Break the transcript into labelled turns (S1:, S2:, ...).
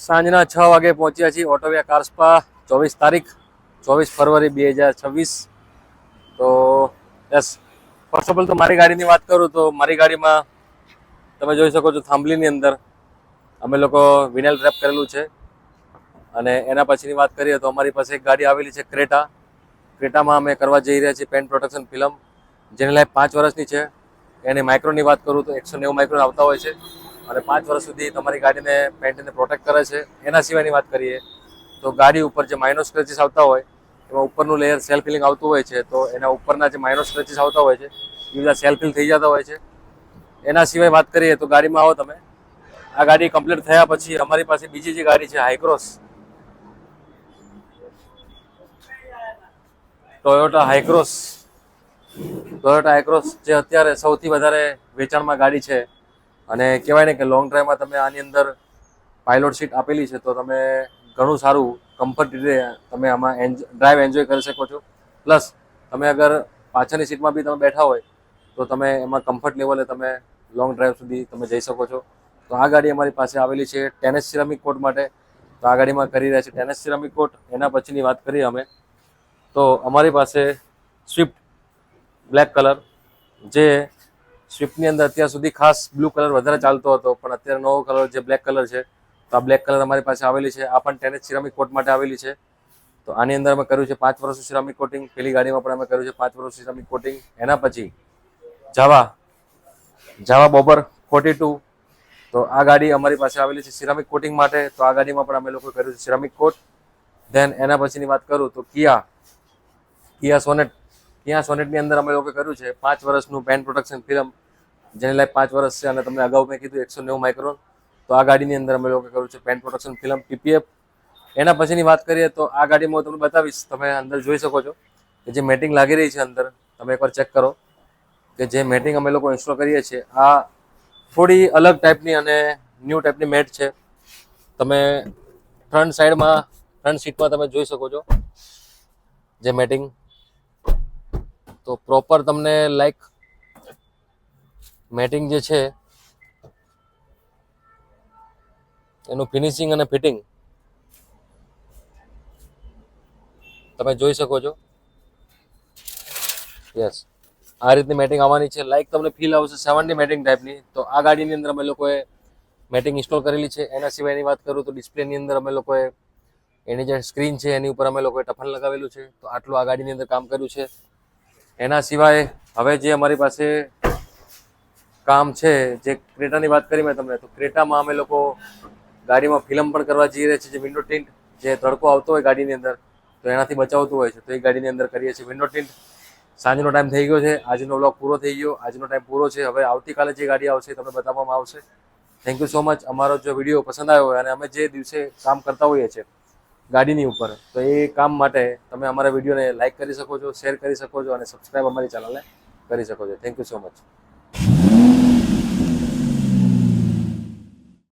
S1: સાંજના 6 વાગે પહોંચ્યા છીએ ઓટોવિયા કાર સ્પા 24 તારીખ 24 ફરવરી 2026। તો યસ, ફર્સ્ટ ઓફ ઓલ તો મારી ગાડીની વાત કરું તો મારી ગાડીમાં તમે જોઈ શકો છો થાંભલીની અંદર અમે લોકો વિનાઇલ રેપ કરેલું છે। અને એના પછીની વાત કરીએ તો અમારી પાસે એક ગાડી આવેલી છે ક્રેટામાં અમે કરવા જઈ રહ્યા છીએ પેન્ટ પ્રોટેક્શન ફિલ્મ, જેની લાઈફ 5 વર્ષની છે। એની માઇક્રોની વાત કરું તો 190 માઇક્રોન આવતા હોય છે અને 5 વર્ષ સુધી તમારી ગાડીને પેન્ટને પ્રોટેક્ટ કરે છે। એના સિવાયની વાત કરીએ તો ગાડી ઉપર જે માઇનોર સ્ક્રેચીસ આવતા હોય એમાં ઉપરનું લેયર સેલ્ફ હીલિંગ આવતું હોય છે, તો એના ઉપરના જે માઇનોર સ્ક્રેચીસ આવતા હોય છે એ બધા સેલ્ફ હીલ થઈ જતા હોય છે। એના સિવાય વાત કરીએ તો ગાડીમાં આવો તમે, આ ગાડી કમ્પ્લીટ થયા પછી અમારી પાસે બીજી જે ગાડી છે ટોયોટા હાઈક્રોસ જે અત્યારે સૌથી વધારે વેચાણમાં ગાડી છે। અને કહેવાય ને કે લોંગ ડ્રાઈવમાં તમે આની અંદર પાયલોટ સીટ આપેલી છે, તો તમે ઘણું સારું કમ્ફર્ટ રીતે તમે આમાં ડ્રાઈવ એન્જોય કરી શકો છો। પ્લસ તમે અગર પાછળની સીટમાં બી તમે બેઠા હોય તો તમે એમાં કમ્ફર્ટ લેવલે તમે લોંગ ડ્રાઈવ સુધી તમે જઈ શકો છો। તો આ ગાડી અમારી પાસે આવેલી છે ટેનેસ સિરામિક કોટ માટે, તો આ ગાડીમાં કરી રહ્યા છે ટેનેસ સિરામિક કોટ। એના પછીની વાત કરીએ અમે તો અમારી પાસે સ્વિફ્ટ બ્લેક કલર, જે સ્વિફ્ટની અંદર અત્યાર સુધી ખાસ બ્લુ કલર વધારે ચાલતો હતો, પણ અત્યારે નવો કલર જે બ્લેક કલર છે તો આ બ્લેક કલર અમારી પાસે આવેલી છે। આ પણ ટેનેસ સિરામિક કોટ માટે આવેલી છે। તો આની અંદર અમે કર્યું છે 5 વર્ષનું સિરામિક કોટિંગ, પેલી ગાડીમાં પણ અમે કર્યું છે 5 વર્ષનું સિરામિક કોટિંગ। એના પછી જાવા બોબર 42, તો આ ગાડી અમારી પાસે આવેલી છે સિરામિક કોટિંગ માટે, તો આ ગાડીમાં પણ અમે લોકો કર્યું છે સિરામિક કોટ। ધેન એના પછીની વાત કરું તો કિયા સોનેટની અંદર અમે લોકો કર્યું છે 5 વર્ષનું પેન્ટ પ્રોટેક્શન ફિલ્મ, જેની લાઈફ 5 વર્ષ છે। અને તમને અગાઉ મેં કીધું 190 માઇક્રોન, તો આ ગાડીની અંદર અમે લોકો કર્યું છે પેન્ટ પ્રોટેક્શન ફિલ્મ PPF। એના પછીની વાત કરીએ તો આ ગાડીમાં હું તમને બતાવીશ, તમે અંદર જોઈ શકો છો કે જે મેટિંગ લાગી રહી છે અંદર, તમે એકવાર ચેક કરો કે જે મેટિંગ અમે લોકો ઇન્સ્ટોલ કરીએ છીએ આ થોડી અલગ ટાઈપની અને ન્યૂ ટાઈપની મેટ છે। તમે ફ્રન્ટ સીટમાં તમે જોઈ શકો છો જે મેટિંગ, તો પ્રોપર તમને લાઈક મેટિંગ જે છે એનું ફિનિશિંગ અને ફિટિંગ તમે જોઈ શકો છો। યસ, આ રીતની મેટિંગ આવવાની છે, લાઈક તમને ફીલ આવશે 70 મેટિંગ ટાઈપની। તો આ ગાડીની અંદર અમે લોકોએ મેટિંગ ઇન્સ્ટોલ કરેલી છે। એના સિવાયની વાત કરું તો ડિસ્પ્લેની અંદર અમે લોકોએ એની જે સ્ક્રીન છે એની ઉપર અમે લોકોએ ટફન લગાવેલું છે, તો આટલું આ ગાડીની અંદર કામ કર્યું છે। એના સિવાય હવે જે અમારી પાસે કામ છે, જે ક્રેટાની વાત કરી મેં તમને, તો ક્રેટામાં અમે લોકો ગાડીમાં ફિલ્મ પણ કરવા જઈ રહ્યા છીએ, જે વિન્ડો ટિન્ટ, જે તડકો આવતો હોય ગાડીની અંદર તો એનાથી બચાવતું હોય છે, તો એ ગાડીની અંદર કરીએ છીએ વિન્ડો ટિન્ટ। સાંજનો ટાઈમ થઈ ગયો છે, આજનો વ્લોગ પૂરો થઈ ગયો, આજનો ટાઈમ પૂરો છે। હવે આવતીકાલે જે ગાડી આવશે તમને બતાવવામાં આવશે। Thank you so much. અમારો જો વિડીયો પસંદ આવ્યો હોય અને અમે જે દિવસે કામ કરતા હોઈએ છીએ ગાડીની ઉપર, તો એ કામ માટે તમે અમારા વિડીયોને લાઇક કરી શકો છો, શેર કરી શકો છો અને સબસ્ક્રાઈબ અમારી ચેનલને કરી શકો છો। Thank you so much.